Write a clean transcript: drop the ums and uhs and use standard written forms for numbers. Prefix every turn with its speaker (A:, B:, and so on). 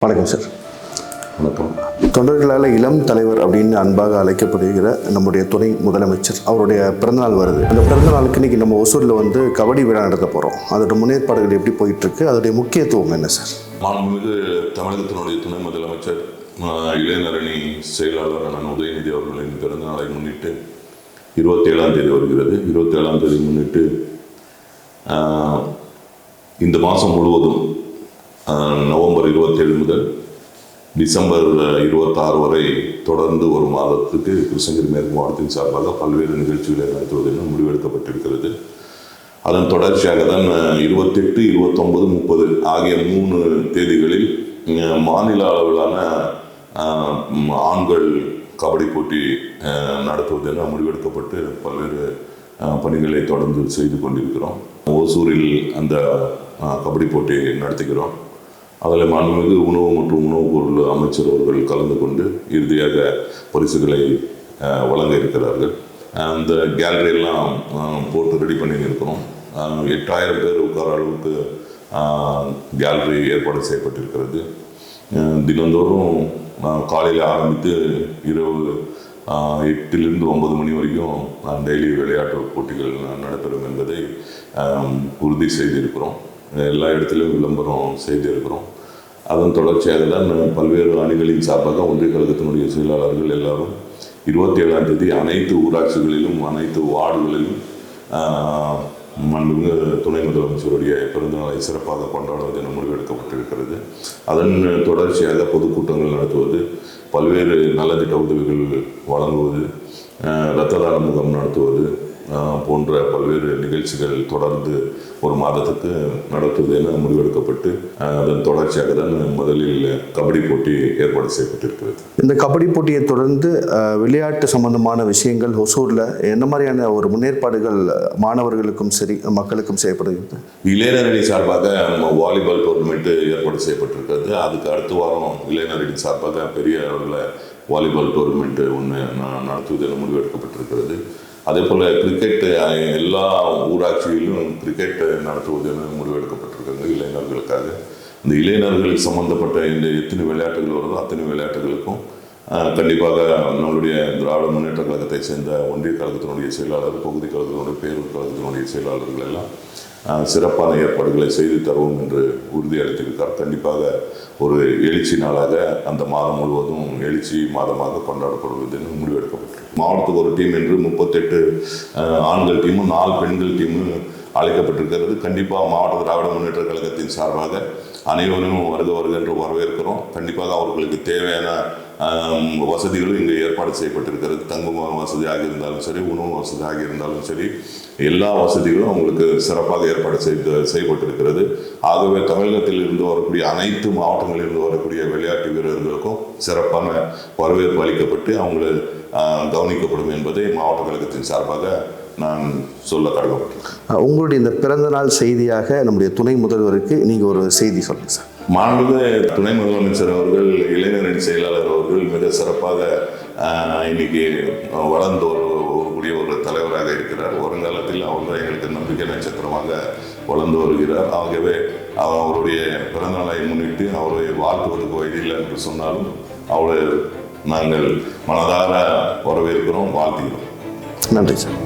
A: வணக்கம் சார்.
B: வணக்கம்.
A: தொண்டர்களால் இளம் தலைவர் அப்படின்னு அன்பாக அழைக்கப்படுகிற நம்முடைய துணை முதலமைச்சர் அவருடைய பிறந்தநாள் வருது. அந்த பிறந்த நாளுக்கு இன்றைக்கி நம்ம ஒசூரில் கபடி விழா நடத்த போகிறோம். அதோட முன்னேற்பாடுகள் எப்படி போயிட்டுருக்கு, அதோடைய முக்கியத்துவம் என்ன சார்?
B: மாண்புமிகு தமிழகத்தினுடைய துணை முதலமைச்சர் இளைஞரணி செயலாளர் அண்ணன் உதயநிதி அவர்களின் பிறந்தநாளை முன்னிட்டு 27ஆம் தேதி வருகிறது. 27ஆம் தேதி முன்னிட்டு இந்த மாதம் முழுவதும் நவம்பர் 27 முதல் டிசம்பர் 26 வரை தொடர்ந்து ஒரு மாதத்துக்கு கிருஷ்ணகிரி மேற்கு மாவட்டத்தின் சார்பாக பல்வேறு நிகழ்ச்சிகளை நடத்துவதென முடிவெடுக்கப்பட்டிருக்கிறது. அதன் தொடர்ச்சியாக தான் 28, 29, 30 ஆகிய 3 தேதிகளில் மாநில அளவிலான ஆண்கள் கபடி போட்டி நடத்துவதென முடிவெடுக்கப்பட்டு பல்வேறு பணிகளை தொடர்ந்து செய்து கொண்டிருக்கிறோம். ஓசூரில் அந்த கபடி போட்டியை நடத்துகிறோம். அதில் மாண்புமிகு உணவு மற்றும் உணவுப் பொருள் அமைச்சர் அவர்கள் கலந்து கொண்டு இறுதியாக பரிசுகளை வழங்க இருக்கிறார்கள். அந்த கேலரியெல்லாம் போட்டு ரெடி பண்ணி இருக்கிறோம். 8000 பேர் உட்கார அளவுக்கு கேலரி ஏற்பாடு செய்யப்பட்டிருக்கிறது. தினந்தோறும் காலையில் ஆரம்பித்து இரவு 8லிருந்து 9 மணி வரைக்கும் டெய்லி விளையாட்டு போட்டிகள் நடைபெறும் என்பதை உறுதி செய்திருக்கிறோம். எல்லா இடத்துலையும் விளம்பரம் செய்திருக்கிறோம். அதன் தொடர்ச்சியாக தான் பல்வேறு அணிகளின் சார்பாக ஒன்றிய கழகத்தினுடைய செயலாளர்கள் எல்லாரும் 27ஆம் தேதி அனைத்து ஊராட்சிகளிலும் அனைத்து வார்டுகளிலும் மாண்புமிகு துணை முதலமைச்சருடைய பிறந்தநாளை சிறப்பாக கொண்டாடுவது என முடிவெடுக்கப்பட்டிருக்கிறது. அதன் தொடர்ச்சியாக பொதுக்கூட்டங்கள் நடத்துவது, பல்வேறு நலத்திட்ட உதவிகள் வழங்குவது, இரத்த தான முகாம் நடத்துவது போன்ற பல்வேறு நிகழ்ச்சிகள் தொடர்ந்து ஒரு மாதத்துக்கு நடத்துவது என முடிவெடுக்கப்பட்டு அதன் தொடர்ச்சியாக தான் முதலில் கபடி போட்டி ஏற்பாடு செய்யப்பட்டிருக்கிறது.
A: இந்த கபடி போட்டியை தொடர்ந்து விளையாட்டு சம்பந்தமான விஷயங்கள் ஒசூரில் என்ன மாதிரியான ஒரு முன்னேற்பாடுகள் மாணவர்களுக்கும் சரி மக்களுக்கும் செய்யப்படுகிறது?
B: இளைஞரணி சார்பாக வாலிபால் டோர்னமெண்ட்டு ஏற்பாடு செய்யப்பட்டிருக்கிறது. அதுக்கு அடுத்த வாரம் இளைஞரணி சார்பாக பெரிய அளவில் வாலிபால் டோர்னமெண்ட்டு ஒன்று நடத்துவது என முடிவெடுக்கப்பட்டிருக்கிறது. அதே போல் கிரிக்கெட் எல்லா ஊராட்சிகளிலும் கிரிக்கெட் நடத்துவது என முடிவெடுக்கப்பட்டிருக்காங்க இளைஞர்களுக்காக. இந்த இளைஞர்களுக்கு சம்பந்தப்பட்ட இந்த எத்தனை விளையாட்டுகள் வருதோ அத்தனை விளையாட்டுகளுக்கும் கண்டிப்பாக நம்மளுடைய திராவிட முன்னேற்ற கழகத்தை சேர்ந்த ஒன்றிய கழகத்தினுடைய செயலாளர், பகுதி கழகத்தினுடைய பேரூர் கழகத்தினுடைய செயலாளர்கள் எல்லாம் சிறப்பான ஏற்பாடுகளை செய்து தருவோம் என்று உறுதியளித்திருக்கார். கண்டிப்பாக ஒரு எழுச்சி நாளாக அந்த மாதம் முழுவதும் எழுச்சி மாதமாக கொண்டாடப்படுவது என்று முடிவெடுக்கப்பட்டிருக்கு. மாவட்டத்துக்கு ஒரு டீம் என்று 38 ஆண்கள் டீமும் 4 பெண்கள் டீமும் அழைக்கப்பட்டிருக்கிறது. கண்டிப்பாக மாவட்ட திராவிட முன்னேற்ற கழகத்தின் சார்பாக அனைவரும் வருக என்று வரவேற்கிறோம். கண்டிப்பாக அவர்களுக்கு தேவையான வசதிகளும் இங்கே ஏற்பாடு செய்யப்பட்டிருக்கிறது. தங்கும் வசதியாக இருந்தாலும் சரி, உணவு வசதியாக இருந்தாலும் சரி, எல்லா வசதிகளும் அவங்களுக்கு சிறப்பாக ஏற்பாடு செய்யப்பட்டிருக்கிறது. ஆகவே தமிழகத்தில் இருந்து வரக்கூடிய அனைத்து மாவட்டங்களில் இருந்து வரக்கூடிய விளையாட்டு வீரர்களுக்கும் சிறப்பான வரவேற்பு அளிக்கப்பட்டு அவங்களை கவனிக்கப்படும் என்பதை மாவட்ட கழகத்தின் சார்பாக நான் சொல்ல கடமைப்பட்டிருக்கேன்.
A: உங்களுடைய இந்த பிறந்தநாள் செய்தியாக நம்முடைய துணை முதல்வருக்கு நீங்கள் ஒரு செய்தி சொல்லுங்கள் சார்.
B: மாண்புமிகு துணை முதலமைச்சர் அவர்கள், இளைஞரணி செயலாளர் அவர்கள் மிக சிறப்பாக இன்னைக்கு வளர்ந்து வரக்கூடிய ஒரு தலைவராக இருக்கிறார். வருங்காலத்தில் அவர் எங்களுக்கு நம்பிக்கை நட்சத்திரமாக வளர்ந்து வருகிறார். ஆகவே அவருடைய பிறந்தநாளை முன்னிட்டு அவரை வாழ்த்துவதற்கு வயதில்லை என்று சொன்னாலும் அவரை நாங்கள் மனதார வரவேற்கிறோம், வாழ்த்துகிறோம்.
A: நன்றி சார்.